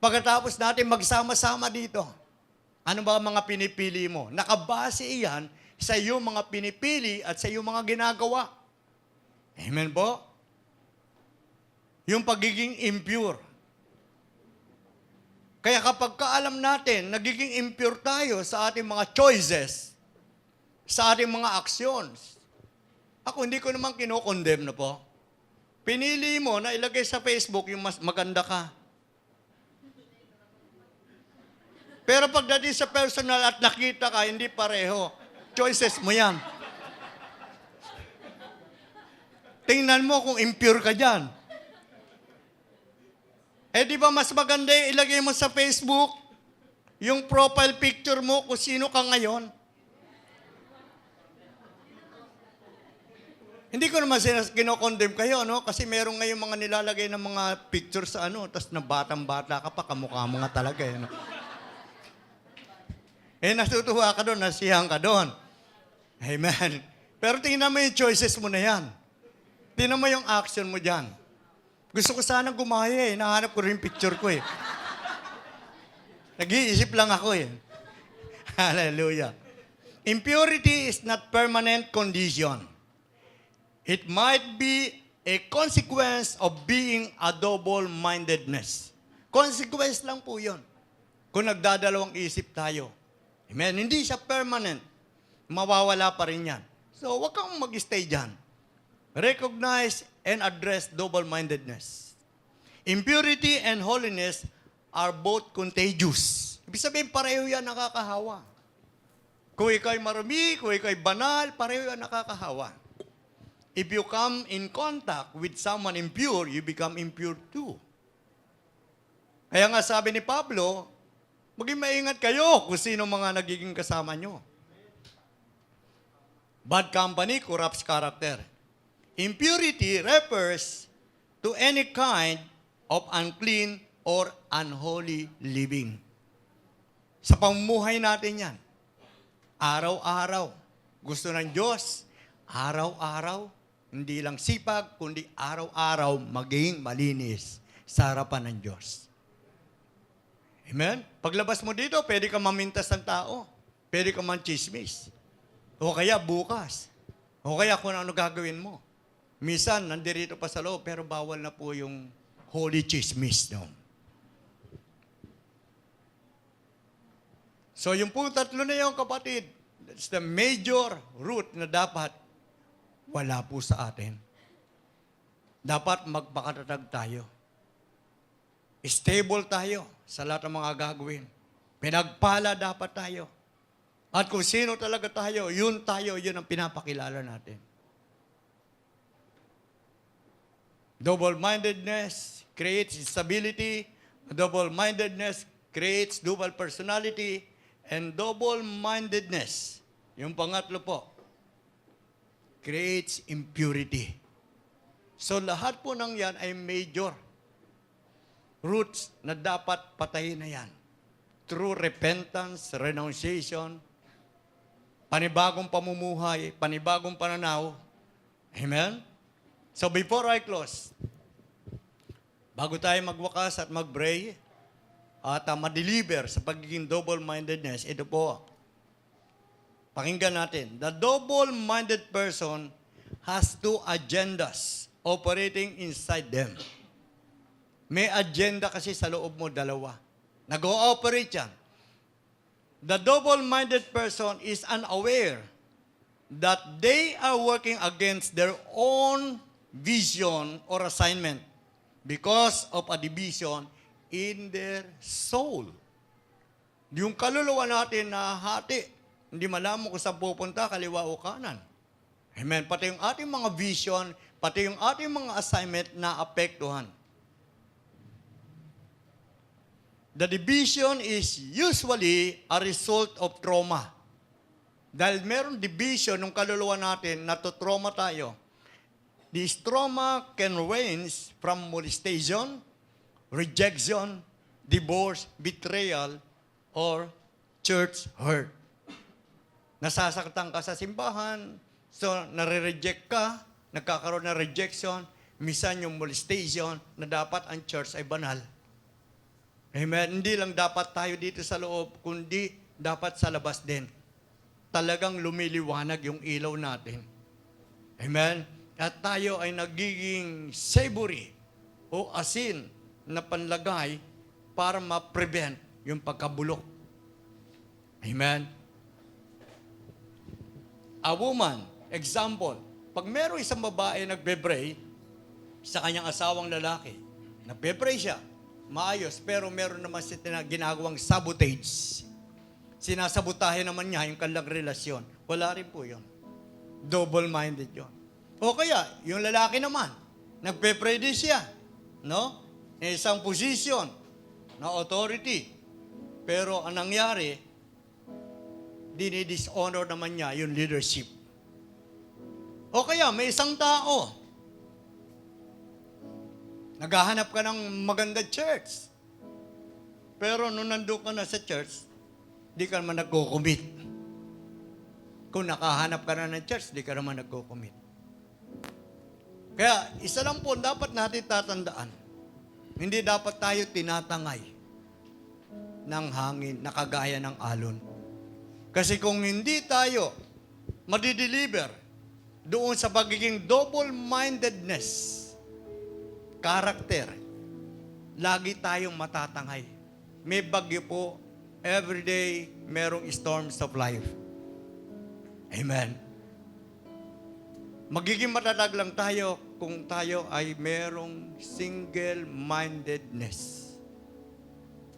pagkatapos natin magsama-sama dito? Ano ba mga pinipili mo? Nakabase iyan sa iyong mga pinipili at sa iyong mga ginagawa. Amen po? Yung pagiging impure. Kaya kapag kaalam natin, nagiging impure tayo sa ating mga choices, sa ating mga actions. Ako, hindi ko naman kinokondemn na po. Pinili mo na ilagay sa Facebook yung mas maganda ka. Pero pagdating sa personal at nakita ka, hindi pareho. Choices mo yan. Tingnan mo kung impure ka dyan. Eh di ba mas maganda ilagay mo sa Facebook yung profile picture mo kung sino ka ngayon? Hindi ko naman kinokondemn kayo, no? Kasi meron ngayon mga nilalagay ng mga picture sa tapos na batang-bata ka pa, kamukha mo nga talaga, no? Natutuwa ka doon, nasiyahan ka doon. Amen. Pero tingnan mo yung choices mo na yan. Tingnan mo yung action mo dyan. Gusto ko sana gumaya nahanap ko rin yung picture ko Nag-iisip lang ako Hallelujah. Impurity is not permanent condition. It might be a consequence of being a double-mindedness. Consequence lang po yun. Kung nagdadalawang isip tayo. Amen. Hindi siya permanent. Mawawala pa rin yan. So, wag kang mag-stay dyan. Recognize and address double-mindedness. Impurity and holiness are both contagious. Ibig sabihin, pareho yan nakakahawa. Kung ikaw'y marumi, kung ikaw'y banal, pareho yan nakakahawa. If you come in contact with someone impure, you become impure too. Kaya nga sabi ni Pablo, maging maingat kayo kung sino mga nagiging kasama nyo. Bad company corrupts character. Impurity refers to any kind of unclean or unholy living. Sa pamumuhay natin yan, araw-araw, gusto ng Diyos, araw-araw, hindi lang sipag, kundi araw-araw maging malinis sa harapan ng Diyos. Amen? Paglabas mo dito, pwede ka mamintas ng tao. Pwede ka man-chismis. O kaya bukas. O kaya kung ano gagawin mo. Minsan, nandirito pa sa loob, pero bawal na po yung holy chismis. No? So, yung po tatlo na yung kapatid, that's the major root na dapat wala po sa atin. Dapat magpakatatag tayo. Stable tayo sa lahat ng mga gagawin. Pinagpala dapat tayo. At kung sino talaga tayo, yun ang pinapakilala natin. Double-mindedness creates instability. Double-mindedness creates double personality. And double-mindedness, yung pangatlo po, creates impurity. So lahat po ng yan ay major roots na dapat patayin na yan. Through repentance, renunciation, panibagong pamumuhay, panibagong pananaw. Amen? So before I close, bago tayo magwakas at mag-pray, at ma-deliver sa pagiging double-mindedness, ito po, pakinggan natin. The double-minded person has two agendas operating inside them. May agenda kasi sa loob mo, dalawa. Nag-ooperate yan. The double-minded person is unaware that they are working against their own vision or assignment because of a division in their soul. Yung kaluluwa natin na hati, hindi malaman kung saan pupunta, kaliwa o kanan. Amen. Pati yung ating mga vision, pati yung ating mga assignment na apektuhan. The division is usually a result of trauma. Dahil meron division ng kaluluwa natin, natotrauma tayo. The stroma can range from molestation, rejection, divorce, betrayal, or church hurt. Nasasaktan ka sa simbahan, so nare-reject ka, nagkakaroon ng rejection, minsan yung molestation na dapat ang church ay banal. Amen. Hindi lang dapat tayo dito sa loob, kundi dapat sa labas din. Talagang lumiliwanag yung ilaw natin. Amen. At tayo ay nagiging savory o asin na panlagay para ma-prevent yung pagkabulok. Amen. A woman, example, pag meron isang babae nagbe-pray sa kanyang asawang lalaki, nagbe-pray siya, maayos, pero meron naman siya ginagawang sabotage. Sinasabotahe naman niya yung kanilang relasyon. Wala rin po yun. Double-minded yun. O kaya, yung lalaki naman, nagpe-pray din siya. No? Isang position na authority. Pero ang nangyari, dinidishonor naman niya yung leadership. O kaya, may isang tao, naghahanap ka ng maganda church. Pero nung nandun ka na sa church, di ka naman nagko-commit. Kung nakahanap ka na ng church, di ka naman nagko-commit. Kaya, isa lang po dapat natin tatandaan. Hindi dapat tayo tinatangay ng hangin na kagaya ng alon. Kasi kung hindi tayo madideliver doon sa pagiging double-mindedness, character, lagi tayong matatangay. May bagyo po, everyday merong storms of life. Amen. Magiging matatag lang tayo kung tayo ay merong single-mindedness,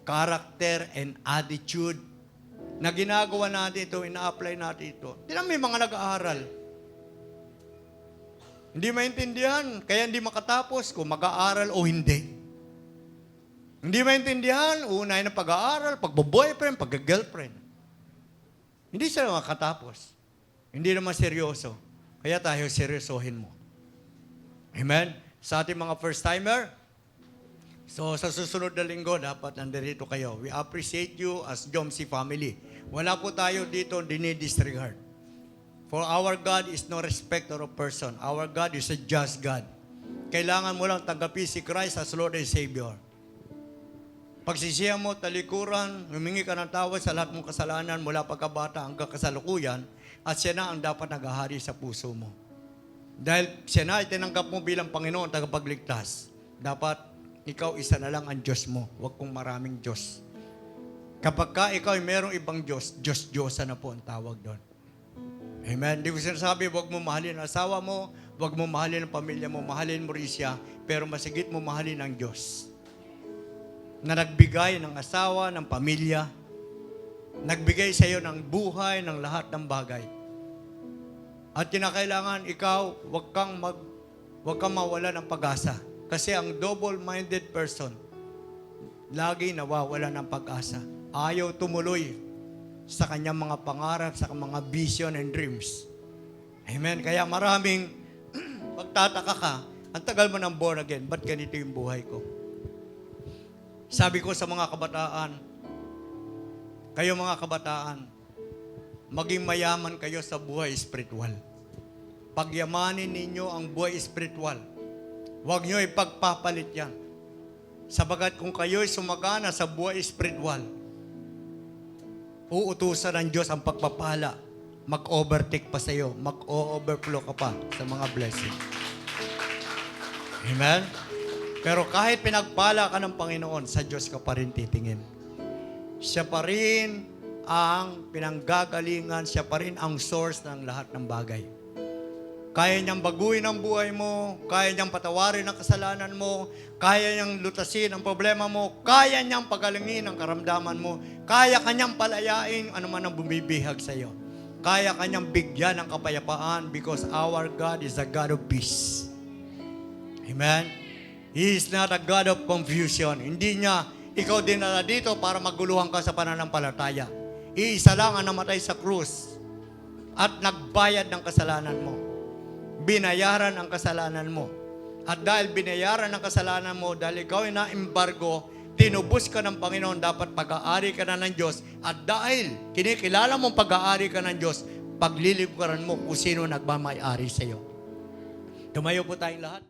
character and attitude na ginagawa natin ito, ina-apply natin ito. Tingnan may mga nag-aaral. Hindi maintindihan, kaya hindi makatapos kung mag-aaral o hindi. Hindi maintindihan, unahin ang pag-aaral, pag-boyfriend, pag-girlfriend. Hindi sila makatapos. Hindi naman seryoso. Kaya tayo seryosohin mo. Amen? Sa ating mga first-timer, so sa susunod na linggo, dapat nandito kayo. We appreciate you as Jomsi family. Wala po tayo dito dinidisregard. For our God is no respecter of person. Our God is a just God. Kailangan mo lang tanggapin si Christ as Lord and Savior. Pagsisiya mo, talikuran, humingi ka ng tawad sa lahat mong kasalanan mula pagkabata hanggang kasalukuyan, at siya na ang dapat naghahari sa puso mo. Dahil siya na ay tinanggap mo bilang Panginoon tagapagligtas, dapat ikaw isa na lang ang Diyos mo. Huwag kong maraming Diyos. Kapag ka ikaw ay merong ibang Diyos, Diyos-Diyosa na po ang tawag doon. Amen. Di ko sinasabi, huwag mo mahalin ang asawa mo, huwag mo mahalin ang pamilya mo, mahalin mo rin siya, pero masigit mo mahalin ang Diyos. Na nagbigay ng asawa, ng pamilya, nagbigay sa iyo ng buhay, ng lahat ng bagay. At kinakailangan ikaw, huwag kang mawala ng pag-asa. Kasi ang double-minded person, lagi nawawala ng pag-asa. Ayaw tumuloy sa kanyang mga pangarap, sa mga vision and dreams. Amen. Kaya maraming pagtataka ka, ang tagal mo ng born again, ba't ganito yung buhay ko? Sabi ko sa mga kabataan, kayo mga kabataan, maging mayaman kayo sa buhay spiritual. Pagyamanin ninyo ang buhay spiritual. Huwag nyo ipagpapalit yan. Sabagat kung kayo'y sumagana sa buhay spiritual, uutusan ng Diyos ang pagpapala. Mag-overtake pa sa iyo. Mag-overflow ka pa sa mga blessing. Amen? Pero kahit pinagpala ka ng Panginoon, sa Diyos ka pa rin titingin. Siya pa rin ang pinanggagalingan, siya pa rin ang source ng lahat ng bagay. Kaya niyang baguhin ang buhay mo, kaya niyang patawarin ang kasalanan mo, kaya niyang lutasin ang problema mo, kaya niyang pagalingin ang karamdaman mo, kaya kanyang palayain anuman ang bumibihag sa iyo. Kaya kanyang bigyan ng kapayapaan because our God is a God of peace. Amen? He is not a God of confusion. Hindi niya ikaw dinala dito para maguluhan ka sa pananampalataya. Iisa lang ang namatay sa krus at nagbayad ng kasalanan mo. binayaran ang kasalanan mo. At dahil binayaran ang kasalanan mo, dahil ikaw ay na-embargo, tinubos ka ng Panginoon, dapat pag-aari ka na ng Diyos. At dahil kinikilala mong pag-aari ka ng Diyos, paglilingkuran mo kung sino nagmamay-ari sa iyo. Tumayo po tayong lahat.